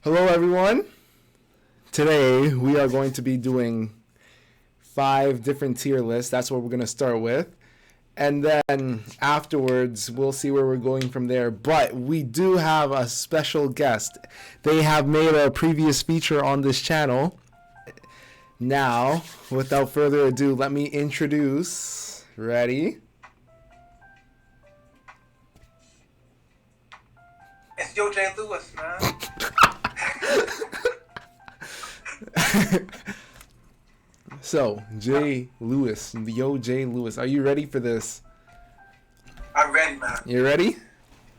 Hello everyone. Today we are going to be doing 5 different tier lists. That's what we're going to start with. And then afterwards we'll see where we're going from there. But we do have a special guest. They have made a previous feature on this channel. Now, without further ado, let me introduce. Ready? It's Yo J. Lewis, man. So, J. Lewis, Yo J. Lewis, are you ready for this? I'm ready, man. You ready?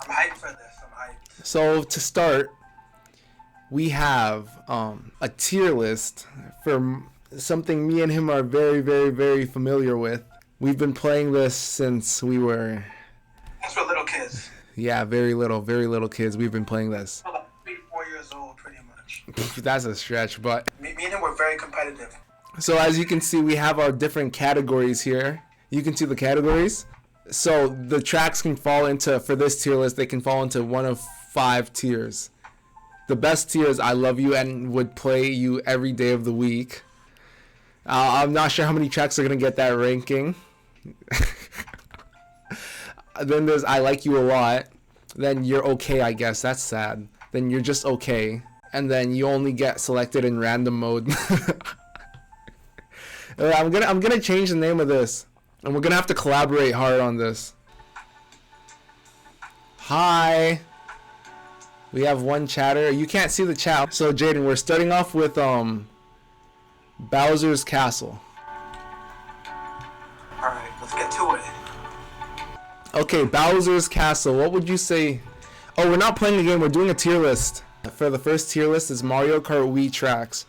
I'm hyped for this. I'm hyped. So to start, we have a tier list for something me and him are very, very, very familiar with. We've been playing this since we were, That's for little kids. yeah, very little kids. We've been playing this. Like 3-4 years old, pretty much. That's a stretch, but Me and him were very competitive. so as you can see, we have our different categories here. You can see the categories. So the tracks can fall into, for this tier list, they can fall into one of 5 tiers. The best tier is I Love You and would play you every day of the week. I'm not sure how many tracks are going to get that ranking. Then there's I Like You a Lot. Then You're Okay, I guess. That's sad. Then You're Just Okay. And then you only get selected in random mode. I'm gonna change the name of this. And we're gonna have to collaborate hard on this. Hi. We have one chatter. You can't see the chat. So Jaden, we're starting off with Bowser's Castle. Alright, let's get to it. Okay, Bowser's Castle. What would you say? Oh, we're not playing the game. We're doing a tier list. For the first tier list is Mario Kart Wii tracks.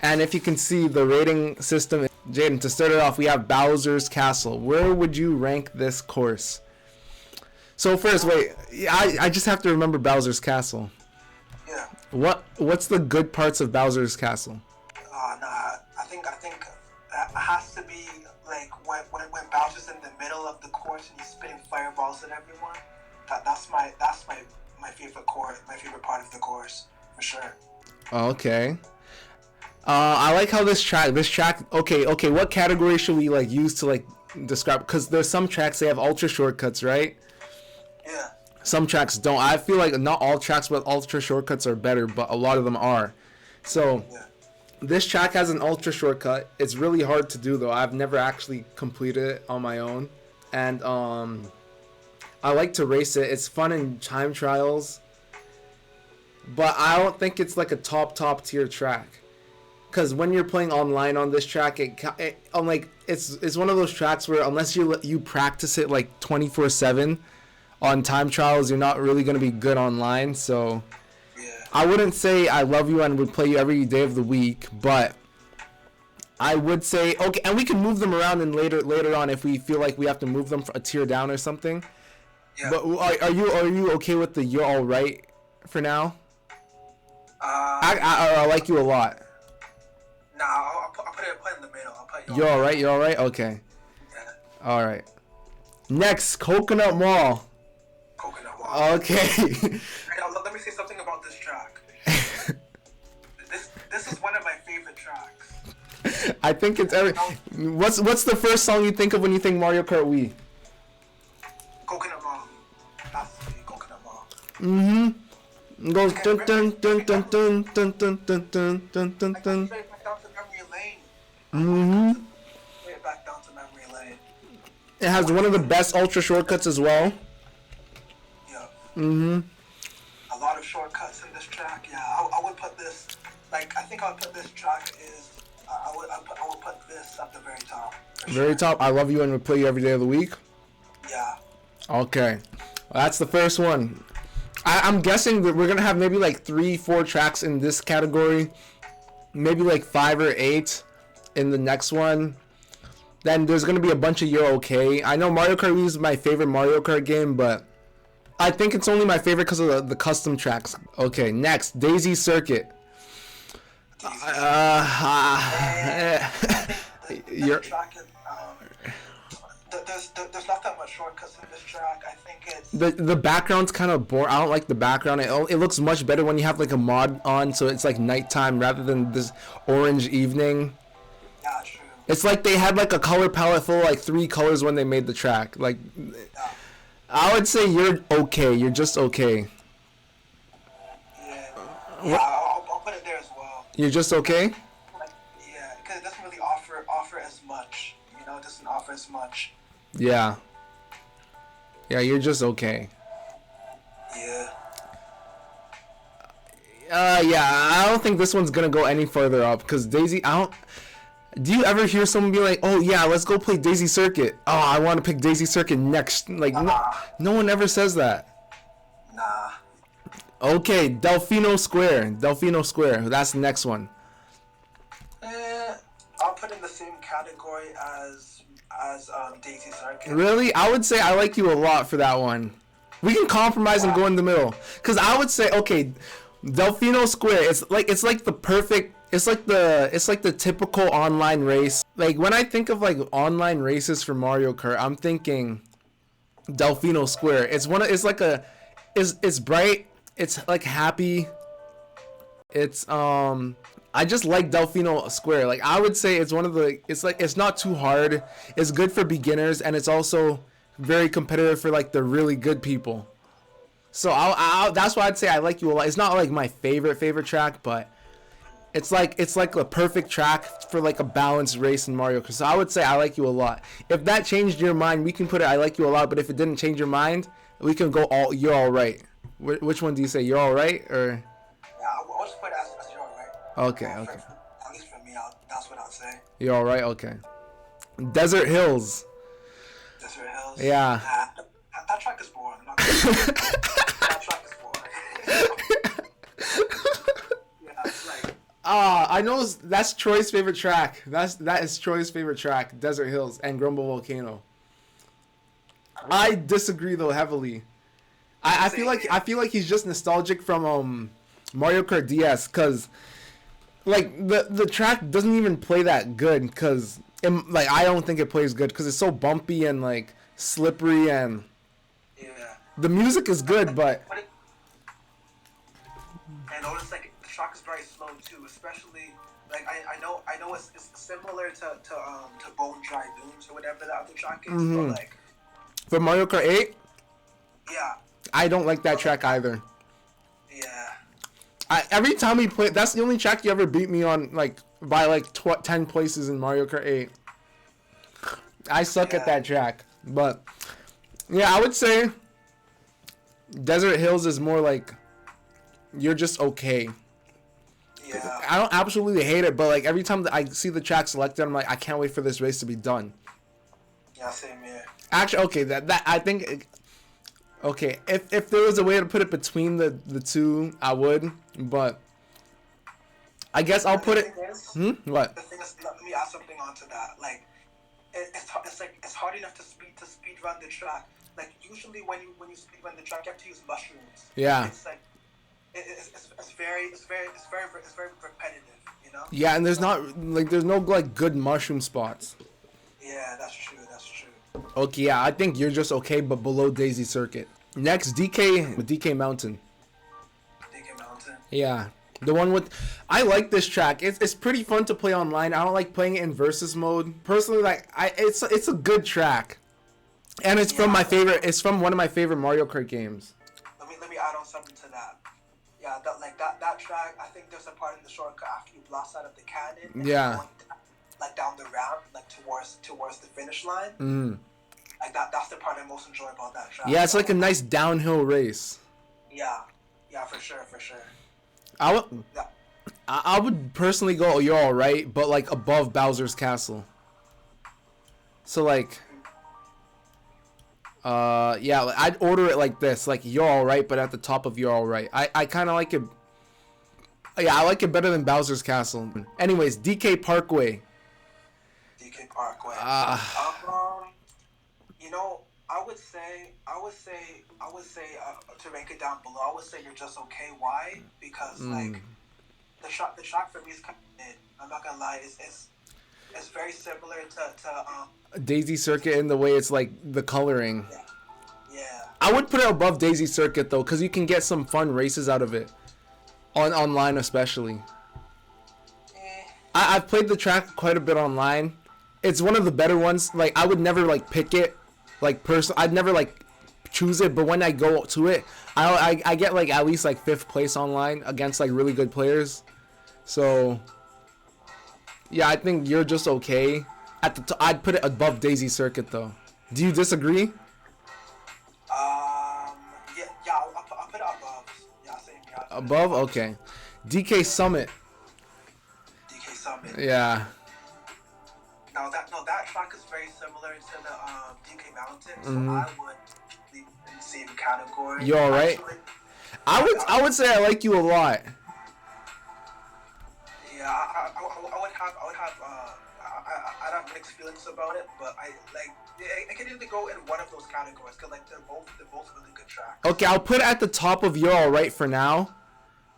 And if you can see the rating system, Jaden, to start it off, we have Bowser's Castle. Where would you rank this course? So first, wait, I just have to remember Bowser's Castle. Yeah. What's the good parts of Bowser's Castle? I think it has to be like when Bowser's in the middle of the course and he's spitting fireballs at everyone. That's my favorite course, my favorite part of the course, for sure. Okay. I like how this track, okay, what category should we like use to like describe? Because there's some tracks they have ultra shortcuts, right? Yeah. Some tracks don't. I feel like not all tracks with ultra shortcuts are better, but a lot of them are. So Yeah. this track has an ultra shortcut. It's really hard to do though. I've never actually completed it on my own. And I like to race it. It's fun in time trials. But I don't think it's like a top tier track. Because when you're playing online on this track, it's one of those tracks where unless you practice it like 24/7 on time trials, you're not really gonna be good online. So Yeah. I wouldn't say I Love You and would play you every day of the week, but I would say okay, and we can move them around and later on if we feel like we have to move them a tier down or something. Yeah. But are you okay with the You're Alright for now? I Like You a Lot. Nah, I'll put it in the middle. I'll put You're alright? Okay. Yeah. Alright. Next, Coconut Mall. Coconut Wall. Okay. Hey, let me say something about this track. This is one of my favorite tracks. I think it's what's the first song you think of when you think Mario Kart Wii? Coconut Mall. That's the Coconut Mall. Mm-hmm. It goes dun dun dun dun dun dun dun dun dun dun dun dun. Straight back down to memory lane. Mm-hmm. Straight back down to memory lane. It has one of the best ultra shortcuts as well. Yeah. Mm-hmm. A lot of shortcuts in this track. Yeah, I would put this. Like, I think I would put this track is. I would put this at the very top. Very top. I Love You and would play you every day of the week. Yeah. Okay. Well, that's the first one. I'm guessing that we're gonna have maybe like 3-4 tracks in this category, maybe like 5 or 8 in the next one. Then there's gonna be a bunch of You're Okay. I know Mario Kart Wii is my favorite Mario Kart game, but I think it's only my favorite because of the custom tracks. Okay, next, Daisy Circuit. I think You're this track is, there's not that much shortcuts in this track. I think it's The background's kind of boring. I don't like the background. It looks much better when you have like a mod on, so it's like nighttime rather than this orange evening. yeah, true. It's like they had like a color palette full of like 3 colors when they made the track. Like, Yeah, I would say you're okay. You're just okay. yeah, What? I'll put it there as well. You're just okay. Like, yeah, because it doesn't really offer as much. You know, it doesn't offer as much. Yeah. Yeah, you're just okay. Yeah. Yeah, I don't think this one's gonna go any further up because Daisy. I don't. Do you ever hear someone be like, "Oh yeah, let's go play Daisy Circuit"? Oh, I want to pick Daisy Circuit next. Like, no one ever says that. Nah. Okay, Delfino Square. Delfino Square. That's the next one. I'll put in the same category as Daisy Circuit. Really? I would say I like you a lot for that one. We can compromise and go in the middle. Cause I would say, okay, Delfino Square. It's like the perfect. It's like the typical online race. Like when I think of like online races for Mario Kart, I'm thinking Delfino Square. It's bright. It's like happy. It's I just like Delfino Square. Like I would say it's one of the it's not too hard. It's good for beginners and it's also very competitive for like the really good people. So that's why I'd say I like you a lot. It's not like my favorite track, but it's like a perfect track for like a balanced race in Mario Kart. So I would say I like you a lot. If that changed your mind, we can put it I like you a lot, but if it didn't change your mind, we can go you're all right. Which one do you say? You're all right or Yeah, I'll just put it as you're right. Okay, At okay. least for me, that's what I'll say. You're all right. Okay. Desert Hills. Desert Hills. Yeah. That track is boring. I'm not gonna that track is boring. Yeah, it's like I know that's Troy's favorite track. That is Troy's favorite track, Desert Hills and Grumble Volcano. I disagree though heavily. I feel like he's just nostalgic from Mario Kart DS because like the track doesn't even play that good because like I don't think it plays good because it's so bumpy and like slippery and yeah. the music is good but And notice like the track is very slow too, especially like I know it's similar to Bone Dry Dunes or whatever the other track is, but like for Mario Kart 8 yeah. I don't like that track either. Yeah. Every time we play, that's the only track you ever beat me on, like by like 10 places in Mario Kart 8. I suck at that track, but yeah, I would say Desert Hills is more like you're just okay. Yeah. I don't absolutely hate it, but like every time that I see the track selected, I'm like, I can't wait for this race to be done. Yeah, same here. Actually, okay, that I think. Okay, if there was a way to put it between the two, I would, but I guess I'll put it. What? The thing is, let me add something onto that. Like, it's hard enough to speed run the track. Like usually when you speed run the track, you have to use mushrooms. Yeah. It's like it's very repetitive, you know. Yeah, and there's no like good mushroom spots. Yeah, that's true. That's true. Okay, yeah, I think you're just okay, but below Daisy Circuit. Next, DK Mountain. DK Mountain. Yeah, the one with. I like this track. It's pretty fun to play online. I don't like playing it in versus mode. Personally, like it's a good track, and it's from my favorite. It's from one of my favorite Mario Kart games. Let me add on something to that. Yeah, that track. I think there's a part in the shortcut after you blast out of the cannon. And Yeah. going, like down the ramp, like towards the finish line. Mm. Like that's the part I most enjoy about that track. Yeah, it's like a nice downhill race. Yeah, for sure. I would personally go, you're all right, but like above Bowser's Castle. So like, yeah, I'd order it like this, like you're all right, but at the top of you're all right. I kind of like it. Yeah, I like it better than Bowser's Castle. Anyways, DK Parkway. DK Parkway. You know, I would say to rank it down below, I would say you're just okay. Why? Because like the track for me is kind of mid. I'm not gonna lie, it's very similar to Daisy Circuit in the way it's like the coloring. yeah. Yeah. I would put it above Daisy Circuit though, because you can get some fun races out of it, online especially. I've played the track quite a bit online. It's one of the better ones. Like I would never like pick it, like I'd never like choose it. But when I go to it, I get like at least like 5th place online against like really good players. So yeah, I think you're just okay. I'd put it above Daisy Circuit though. Do you disagree? Yeah, I'll put it above. Yeah, same. Yeah, Above? Okay. DK Summit. DK Summit. Yeah. That track is very similar to the DK Mountain, so I would leave in the same category. You alright? I would say I like you a lot. Yeah, I'd have mixed feelings about it, but I can either go in one of those categories because like they're both really good tracks. Okay, I'll put it at the top of You're Alright for now,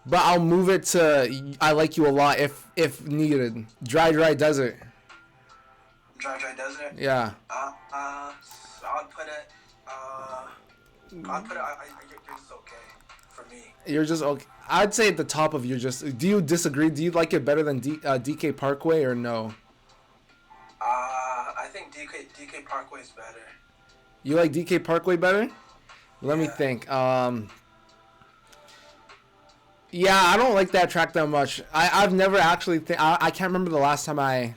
but I'll move it to I Like You a Lot if needed. Dry Desert. Dry Desert. Yeah. So I'd put it. You're just okay for me. You're just okay. I'd say at the top of You're Just. Do you disagree? Do you like it better than DK Parkway or no? I think DK Parkway is better. You like DK Parkway better? Let me think. Yeah, I don't like that track that much. I've never actually I can't remember the last time I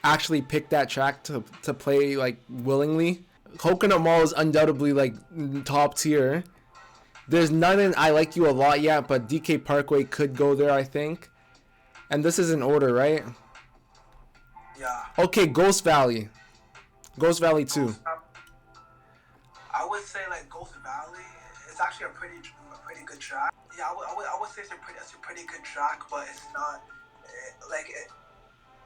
actually picked that track to play like willingly. Coconut Mall is undoubtedly like top tier. There's none in I Like You a Lot yet, but DK Parkway could go there, I think. And this is in order, right? Yeah. Okay, Ghost Valley. Ghost Valley 2. I would say like Ghost Valley is actually a pretty good track. Yeah, I would say it's a pretty good track, but it's not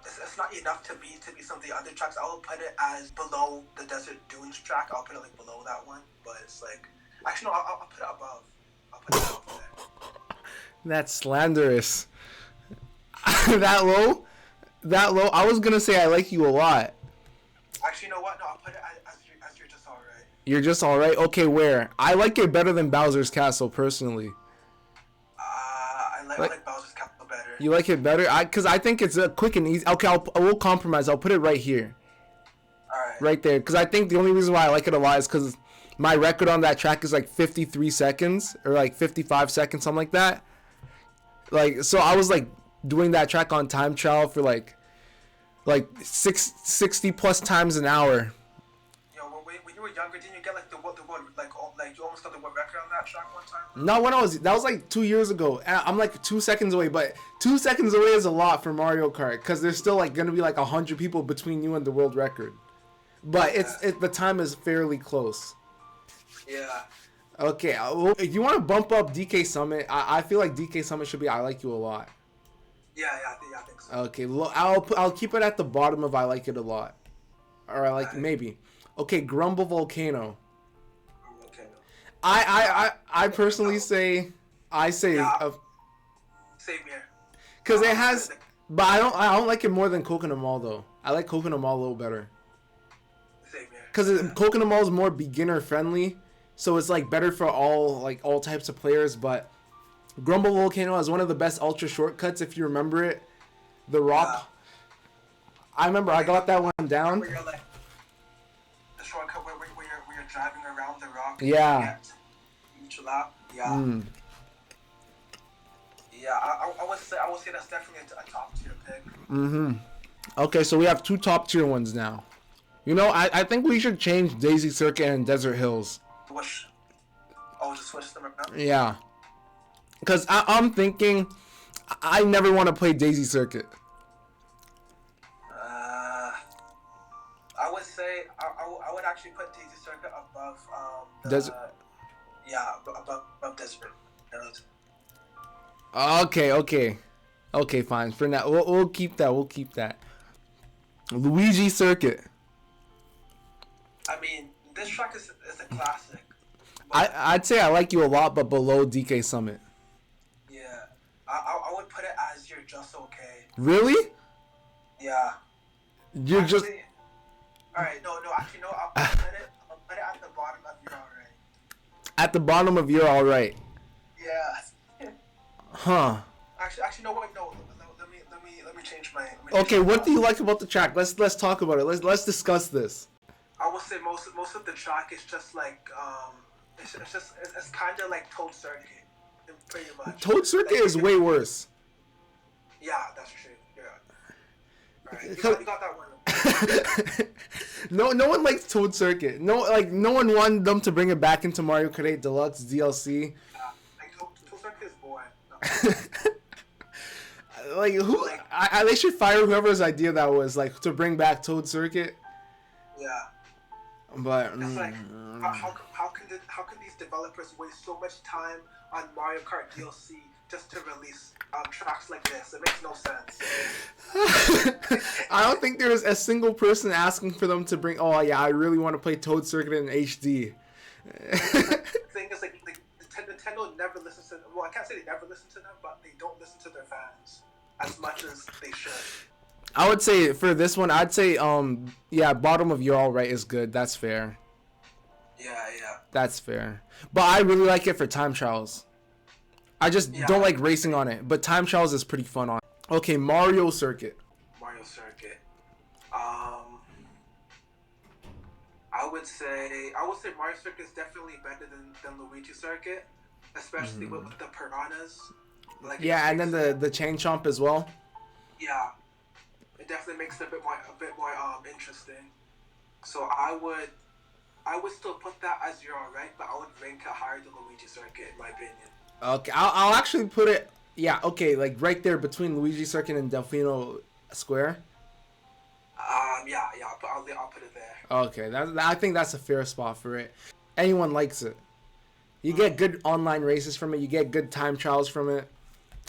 it's not enough to be some of the other tracks. I would put it as below the Desert Dunes track. I'll put it like below that one, but it's like actually no, I'll put it above. I'll put it above there. That's slanderous. That low? I was gonna say I Like You a Lot. Actually, you know what? No, I'll put it as You're Just Alright. You're Just Alright? Okay, where? I like it better than Bowser's Castle, personally. I like Bowser's Castle better. You like it better? Because I think it's a quick and easy. Okay, I will compromise. I'll put it right here. Alright. Right there. Because I think the only reason why I like it a lot is because my record on that track is like 53 seconds or like 55 seconds, something like that. Like, so I was like doing that track on time trial for like 60 plus times an hour. Yo, when you were younger, didn't you get like the world like you almost got the world record on that track one time? No, that was like 2 years ago. I'm like 2 seconds away, but 2 seconds away is a lot for Mario Kart because there's still like gonna be like 100 people between you and the world record. But the time is fairly close. Yeah. Okay, well, if you want to bump up DK Summit, I feel like DK Summit should be I Like You a Lot. Yeah, I think so. Okay, I'll keep it at the bottom of I Like It a Lot, or maybe. Okay, Grumble Volcano. Okay. I personally say Yeah. Same here. Because it has, but I don't like it more than Coconut Mall though. I like Coconut Mall a little better. Same here. Because Coconut Mall is more beginner friendly, so it's like better for all types of players. But Grumble Volcano has one of the best ultra shortcuts if you remember it. The rock. Yeah. I remember I got that one down. Where you're like the shortcut where you're driving around the rock. Yeah. Each lap. Yeah. Mm. Yeah, I would say that's definitely a top tier pick. Mm-hmm. Okay, so we have 2 top tier ones now. You know, I think we should change Daisy Circuit and Desert Hills. Just switch them around? Yeah. Because I'm thinking I never want to play Daisy Circuit. I would say I would actually put Daisy Circuit above Desert. Yeah, above Desert. Okay, fine. For now, we'll keep that. Luigi Circuit. I mean, this track is a classic. I'd say I Like You a Lot, but below DK Summit. Yeah, I would put it as You're Just Okay. Really? Yeah. You're just Actually, all right. No, no. Actually, no. I'll put it at the bottom of your alright. at the bottom of your all right. Yeah. Huh. Actually, no. Wait, no. Let me change my. Let me change Okay, my what thought. do you like about the track? Let's talk about it. Let's discuss this. I would say most of the track is just like it's kind of like Toad Circuit, pretty much. Toad Circuit Like, is way worse. Yeah, that's true. Yeah. Alright, you got that one. No one likes Toad Circuit. No one wanted them to bring it back into Mario Kart 8 Deluxe DLC. Like Toad Circuit is boring. No. Like who? They should fire whoever's idea that was, like, to bring back Toad Circuit. Yeah. But It's like how can these developers waste so much time on Mario Kart DLC just to release tracks like this? It makes no sense. I don't think there is a single person asking for them to bring. Oh yeah, I really want to play Toad Circuit in HD. The thing is, like Nintendo never listens to. Well, I can't say they never listen to them, but they don't listen to their fans as much as they should. I would say for this one, I'd say yeah, bottom of your all right is good. That's fair. Yeah. That's fair. But I really like it for time trials. I just don't like racing on it, but time trials is pretty fun on it. Okay, Mario Circuit. Mario Circuit. I would say Mario Circuit is definitely better than Luigi Circuit, especially with the piranhas. Like Yeah, and then the chain chomp as well. Yeah, it definitely makes it a bit more interesting. So I would still put that as your alright, but I would rank it higher than Luigi Circuit in my opinion. Okay, I'll actually put it. Yeah, okay, like right there between Luigi Circuit and Delfino Square. Yeah, I'll put it there. Okay, I think that's a fair spot for it. Anyone likes it. You get good online races from it. You get good time trials from it.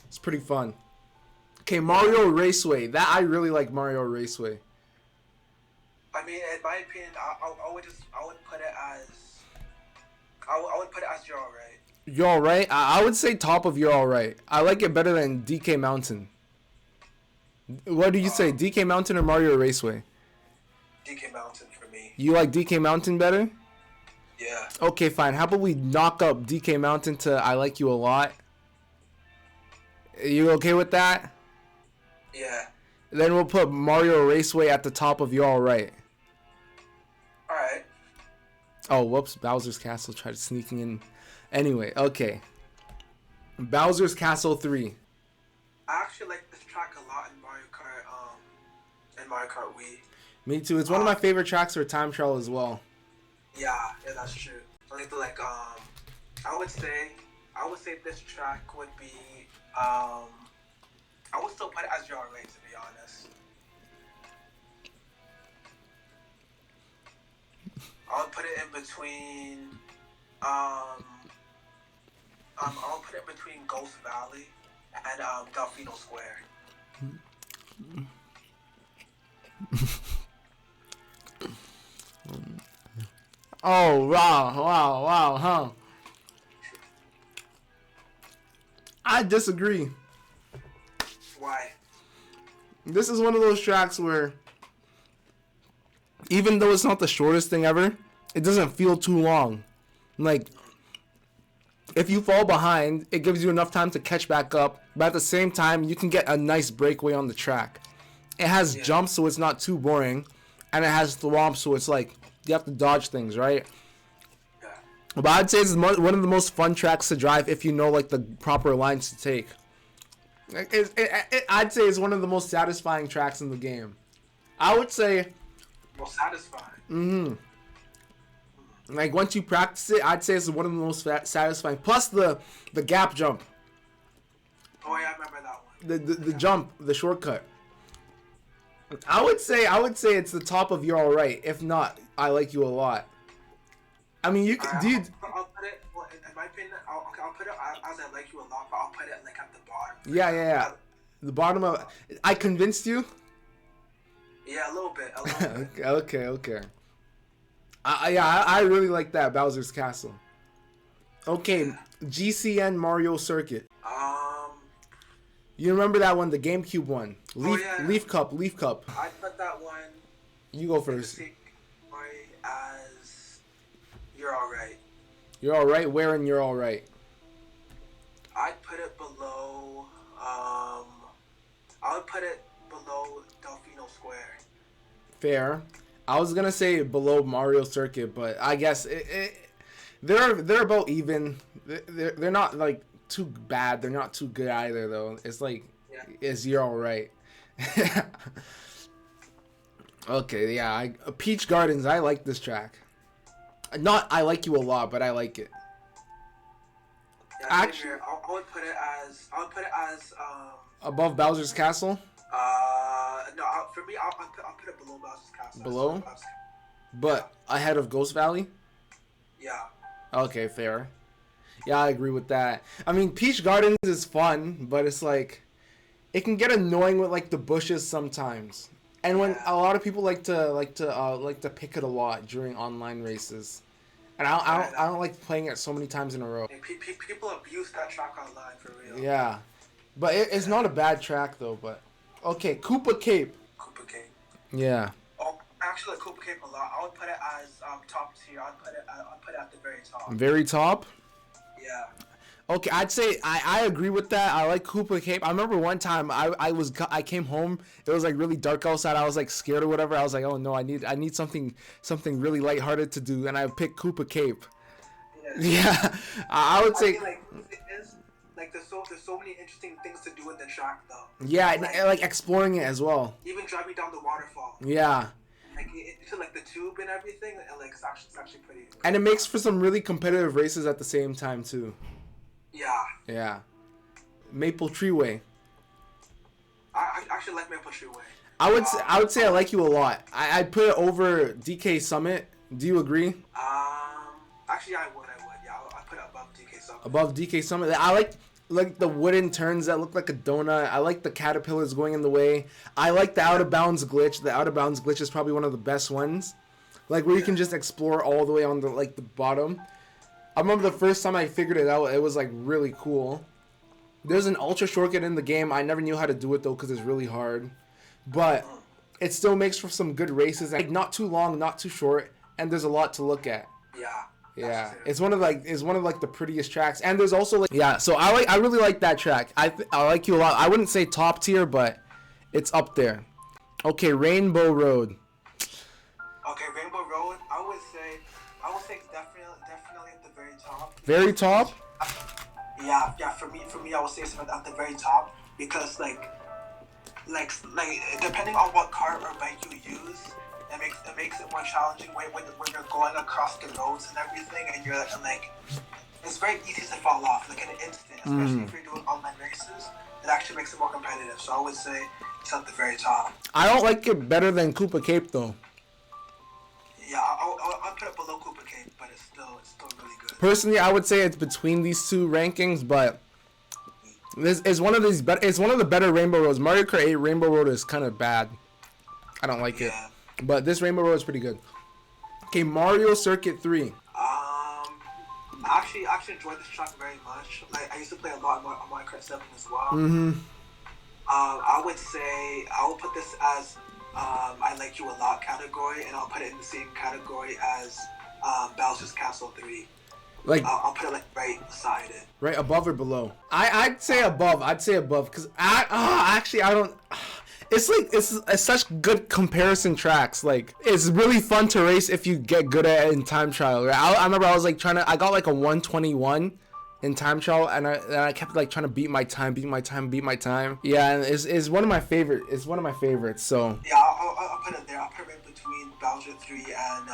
It's pretty fun. Okay, Mario Raceway. That I really like Mario Raceway. I mean, in my opinion, I would put it as your alright. You're alright? I would say top of you're alright. I like it better than DK Mountain. What do you say, DK Mountain or Mario Raceway? DK Mountain for me. You like DK Mountain better? Yeah. Okay, fine. How about we knock up DK Mountain to I Like You a Lot? You okay with that? Yeah. Then we'll put Mario Raceway at the top of you all right. Alright. Oh, whoops. Bowser's Castle tried sneaking in. Anyway, okay. Bowser's Castle 3. I actually like this track a lot in Mario Kart Wii. Me too. It's one of my favorite tracks for time trial as well. Yeah, that's true. I would say this track would be I would still put it as your alright, to be honest. I would put it in between I'll put it between Ghost Valley and Delfino Square. Oh, wow, huh? I disagree. Why? This is one of those tracks where, even though it's not the shortest thing ever, it doesn't feel too long. Like, if you fall behind, it gives you enough time to catch back up, but at the same time, you can get a nice breakaway on the track. It has jumps, so it's not too boring, and it has thwomps, so it's like, you have to dodge things, right? Yeah. But I'd say it's one of the most fun tracks to drive if you know, like, the proper lines to take. I'd say it's one of the most satisfying tracks in the game. I would say... Most satisfying? Mm-hmm. Like, once you practice it, I'd say it's one of the most satisfying. Plus the gap jump. Oh yeah, I remember that one. The jump, the shortcut. I would say it's the top of You're Alright. If not, I Like You a Lot. I mean, you can... I'll put it... Well, in my opinion, I'll put it as I Like You a Lot, but I'll put it, like, at the bottom. Yeah. The bottom of... I convinced you? Yeah, a little bit. Okay. I really like that, Bowser's Castle. Okay, GCN Mario Circuit. You remember that one, the GameCube one? Yeah. Leaf Cup. I put that one. You go first. As You're Alright. You're Alright? Where in You're Alright? I'd put it below. I would put it below Delfino Square. Fair. I was gonna say below Mario Circuit, but I guess they're about even. They're not like too bad. They're not too good either, though. It's like, it's You're Alright. Okay, yeah. Peach Gardens. I like this track. Not I like you a lot, but I like it. Yeah, actually, I would put it as above Bowser's Castle. No, for me, I'll put it below Bowser's Castle. Below, but ahead of Ghost Valley. Yeah. Okay, fair. Yeah, I agree with that. I mean, Peach Gardens is fun, but it's like it can get annoying with like the bushes sometimes. And when a lot of people like to pick it a lot during online races, and I don't like playing it so many times in a row. People abuse that track online for real. Yeah, but it's not a bad track though. But okay, Koopa Cape. Koopa Cape. Yeah. Oh, actually, Koopa Cape a lot. I would put it as top tier. I'd put it at the very top. Very top. Yeah. Okay, I'd say I agree with that. I like Koopa Cape. I remember one time I came home. It was like really dark outside. I was like scared or whatever. I was like, oh no, I need something really lighthearted to do, and I picked Koopa Cape. Yeah, I would say. Like there's so many interesting things to do in the track though. Yeah, like exploring it as well. Even driving down the waterfall. Yeah. Like into like the tube and everything, and like it's actually pretty. And it makes for some really competitive races at the same time too. Yeah. Yeah. Maple Treeway. I actually like Maple Treeway. I would say I like you a lot. I'd put it over DK Summit. Do you agree? Actually I would. Yeah, I put it above DK Summit. Above DK Summit. I like the wooden turns that look like a donut. I like the caterpillars going in the way. I like the out of bounds glitch. The out of bounds glitch is probably one of the best ones. Like where you can just explore all the way on the bottom. I remember the first time I figured it out, it was like really cool. There's an ultra shortcut in the game. I never knew how to do it though because it's really hard. But it still makes for some good races. Like not too long, not too short, and there's a lot to look at. Yeah. Yeah, it's one of the prettiest tracks, and there's also so I really like that track. I like you a lot. I wouldn't say top tier, but it's up there. Okay, Rainbow Road. Okay, Rainbow Road. I would say it's definitely at the very top. Very top. Yeah. For me, I would say it's at the very top because like depending on what car or bike you use. It makes it more challenging when you're going across the roads and everything, and you're like it's very easy to fall off like in an instant, especially if you're doing online races. It actually makes it more competitive. So I would say it's at the very top. I don't like it better than Koopa Cape though. Yeah, I'll put it below Koopa Cape, but it's still really good. Personally, I would say it's between these two rankings, but this is one of the better Rainbow Roads. Mario Kart 8 Rainbow Road is kind of bad. I don't like it. But this Rainbow Road is pretty good. Okay, Mario Circuit 3. I actually enjoyed this track very much. Like I used to play a lot on Mario Kart 7 as well. I would say I will put this as I like you a lot category, and I'll put it in the same category as Bowser's Castle 3. Like I'll put it like right beside it. Right above or below? I'd say above. Because I don't. It's such good comparison tracks. Like it's really fun to race if you get good at it in time trial. Right? I remember I was like I got like a 121 in time trial, and I kept like trying to beat my time. Yeah, and it's one of my favorite. It's one of my favorites. So yeah, I'll put it there. I'll put it in between Bowser 3 and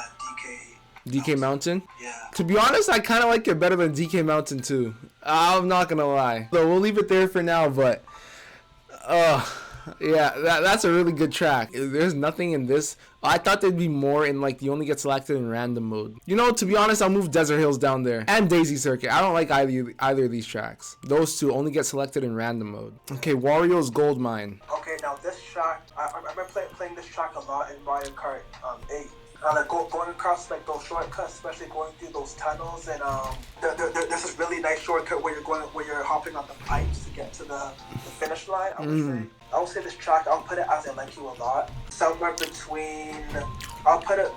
DK Mountain. Yeah. To be honest, I kind of like it better than DK Mountain too. I'm not gonna lie. So we'll leave it there for now. But yeah, that's a really good track. There's nothing in this. I thought there'd be more in like you only get selected in random mode. You know, to be honest, I'll move Desert Hills down there and Daisy Circuit. I don't like either of these tracks. Those two only get selected in random mode. Okay, Wario's Gold Mine. Okay, now this track, I remember playing this track a lot in Mario Kart 8. like going across like those shortcuts, especially going through those tunnels, and there's this really nice shortcut where you're hopping on the pipes to get to the finish line. I would say this track. I'll put it as I Like You a Lot. Somewhere between. I'll put it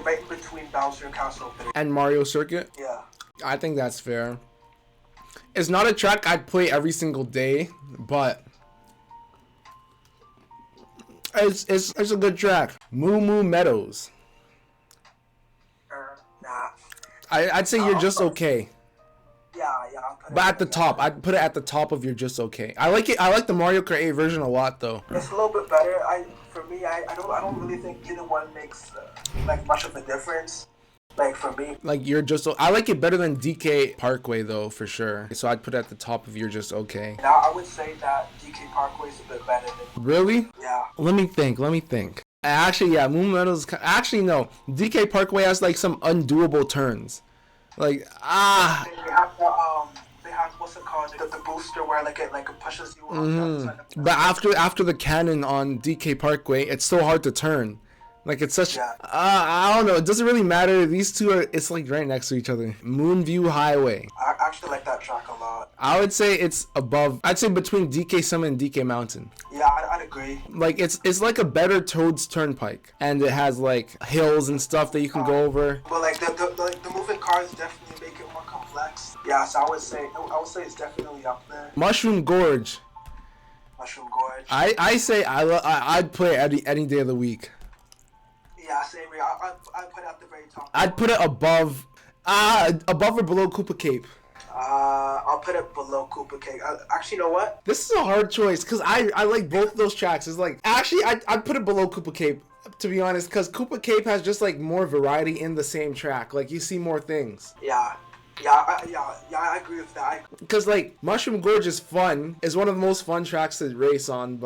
right in between Bowser Castle and Mario Circuit. Yeah. I think that's fair. It's not a track I'd play every single day, but it's a good track. Moo Moo Meadows. Nah. I'd say You're Just Okay. Yeah. I'll put But at the top, I'd put it at the top of You're Just Okay. I like it. I like the Mario Kart 8 version a lot, though. It's a little bit better. For me, I don't really think either one makes like much of a difference. Like for me, like You're Just. I like it better than DK Parkway though, for sure. So I'd put it at the top of You're Just Okay. Now I would say that DK Parkway is a bit better than. Really? Yeah. Let me think. Actually, yeah, Moon Meadows. Actually, no. DK Parkway has like some undoable turns. Like They have what's it called? The booster where like it pushes you. But after the cannon on DK Parkway, it's so hard to turn. Like it's such. Yeah. I don't know. It doesn't really matter. These two are. It's like right next to each other. Moonview Highway. I actually like that track a lot. I would say it's above. I'd say between DK Summit and DK Mountain. Yeah, I'd agree. Like it's like a better Toad's Turnpike, and it has like hills and stuff that you can go over. But like the moving cars definitely make it more complex. Yeah, so I would say it's definitely up there. Mushroom Gorge. Mushroom Gorge. I say I'd play it any day of the week. Yeah, same here. I'd put it at the very top. I'd put it above or below Koopa Cape. I'll put it below Koopa Cape. Actually, you know what? This is a hard choice because I like both those tracks. It's like actually I'd put it below Koopa Cape, to be honest, because Koopa Cape has just like more variety in the same track. Like you see more things. Yeah. I agree with that. Because like Mushroom Gorge is fun. It's one of the most fun tracks to race on,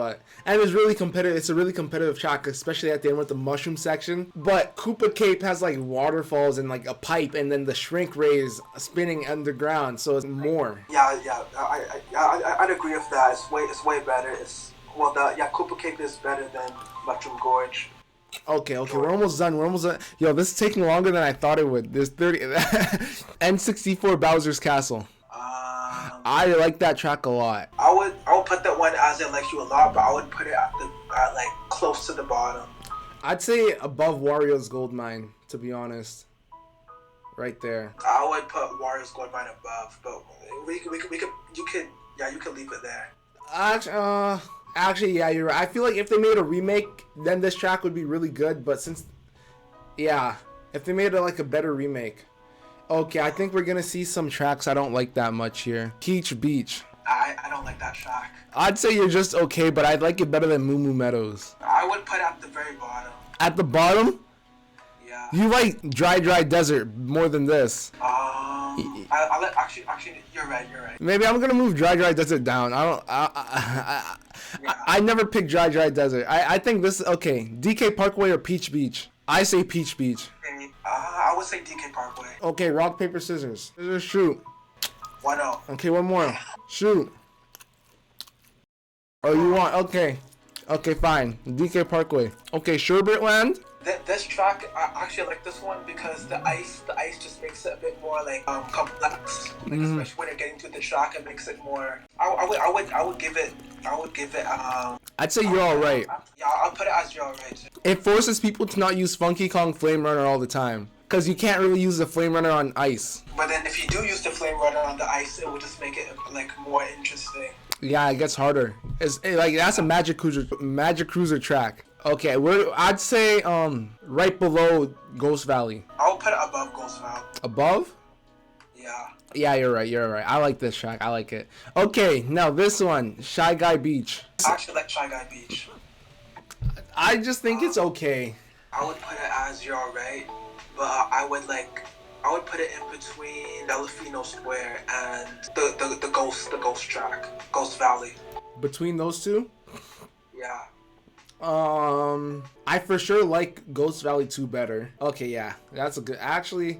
and it's really competitive. It's a really competitive track, especially at the end with the mushroom section. But Koopa Cape has like waterfalls and like a pipe, and then the shrink rays spinning underground, so it's more. Yeah. I'd agree with that. It's way better. Koopa Cape is better than Mushroom Gorge. Okay, we're almost done. Yo, this is taking longer than I thought it would. There's 30 N64 Bowser's Castle. I like that track a lot. I would put that one as I Like You a Lot, but I would put it at like close to the bottom. I'd say above Wario's Gold Mine, to be honest. Right there. I would put Wario's Gold Mine above, but you could leave it there. Actually, yeah, you're right. I feel like if they made a remake, then this track would be really good. But if they made a better remake. Okay, I think we're gonna see some tracks I don't like that much here. Peach Beach. I don't like that track. I'd say You're Just Okay, but I'd like it better than Moo Moo Meadows. I would put it at the very bottom. At the bottom? Yeah. You like Dry Desert more than this. Actually, you're right. Maybe I'm gonna move Dry Desert down. I never picked Dry Desert. I think this okay. DK Parkway or Peach Beach? I say Peach Beach. I would say DK Parkway. Okay, rock paper scissors. Scissors shoot. 1-0. Okay, one more. Shoot. Oh, you want? Okay, fine. DK Parkway. Okay, Sherbert Land. This track, I actually like this one because the ice just makes it a bit more like complex. Especially when you're getting to the track, it makes it more. I would give it. I'd say You're Alright. Yeah, I'll put it as You're Alright. It forces people to not use Funky Kong Flame Runner all the time, because you can't really use the Flame Runner on ice. But then if you do use the Flame Runner on the ice, it will just make it like more interesting. Yeah, it gets harder. That's a Magic Cruiser track. Okay, I'd say right below Ghost Valley. I'll put it above Ghost Valley. Above? Yeah. Yeah, you're right. I like this track. I like it. Okay, now this one, Shy Guy Beach. I actually like Shy Guy Beach. I just think it's okay. I would put it as You're Alright, but I would put it in between Delfino Square and the Ghost track, Ghost Valley. Between those two? Yeah. I for sure like Ghost Valley 2 better. Okay, yeah, that's a good. Actually,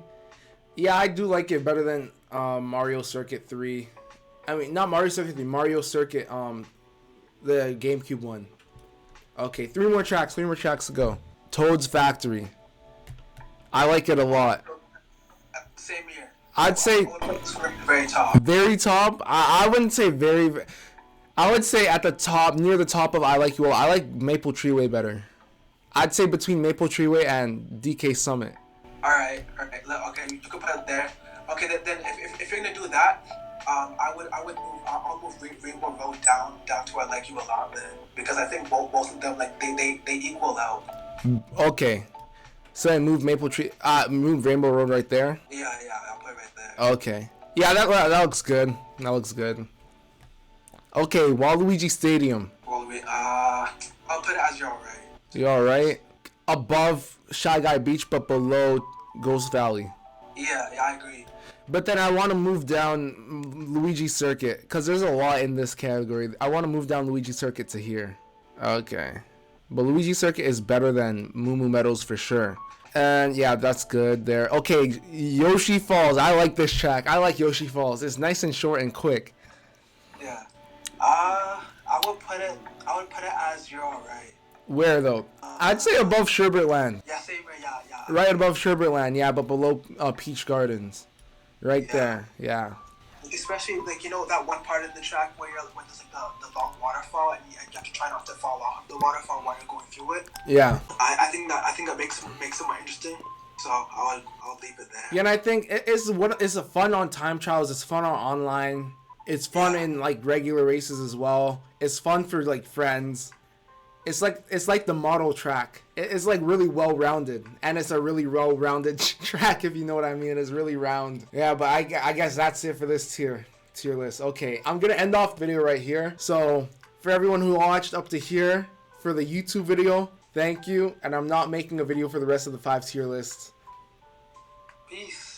yeah, I do like it better than Mario Circuit 3. I mean, not Mario Circuit 3, Mario Circuit the GameCube one. Okay, three more tracks to go. Toad's Factory. I like it a lot. Same here. I'd say I would put this one very top. very top. I wouldn't say very. I would say at the top, near the top of I Like You All. I like Maple Treeway better. I'd say between Maple Treeway and DK Summit. Alright. Okay, you can put it there. Okay, then if you're gonna do that, I'll move Rainbow Road down to I Like You a Lot then, because I think both of them like they equal out. Okay. So I move move Rainbow Road right there. Yeah, I'll put it right there. Okay. Yeah, that looks good. That looks good. Okay, Waluigi Stadium. Well, I'll put it as you're alright. You alright? Above Shy Guy Beach, but below Ghost Valley. Yeah, I agree. But then I want to move down Luigi Circuit, because there's a lot in this category. I want to move down Luigi Circuit to here. Okay. But Luigi Circuit is better than Moo Moo Meadows for sure. And yeah, that's good there. Okay, Yoshi Falls. I like this track. I like Yoshi Falls. It's nice and short and quick. Yeah. I would put it as you're alright. Where though? I'd say above Sherbet Land. Yeah, same here. Yeah. Right above Sherbet Land, yeah, but below Peach Gardens. Right there, yeah. Especially like that one part of the track when there's like the long waterfall and you have to try not to fall off the waterfall while you're going through it. Yeah. I think that makes it more interesting. So I'll leave it there. Yeah, and I think it's a fun on time trials. It's fun on online. It's fun in like regular races as well. It's fun for like friends. It's like the model track. It's like really well rounded, and it's a really well rounded track, if you know what I mean. It's really round. Yeah, but I guess that's it for this tier list. Okay, I'm gonna end off the video right here. So for everyone who watched up to here for the YouTube video, thank you. And I'm not making a video for the rest of the 5 tier lists. Peace.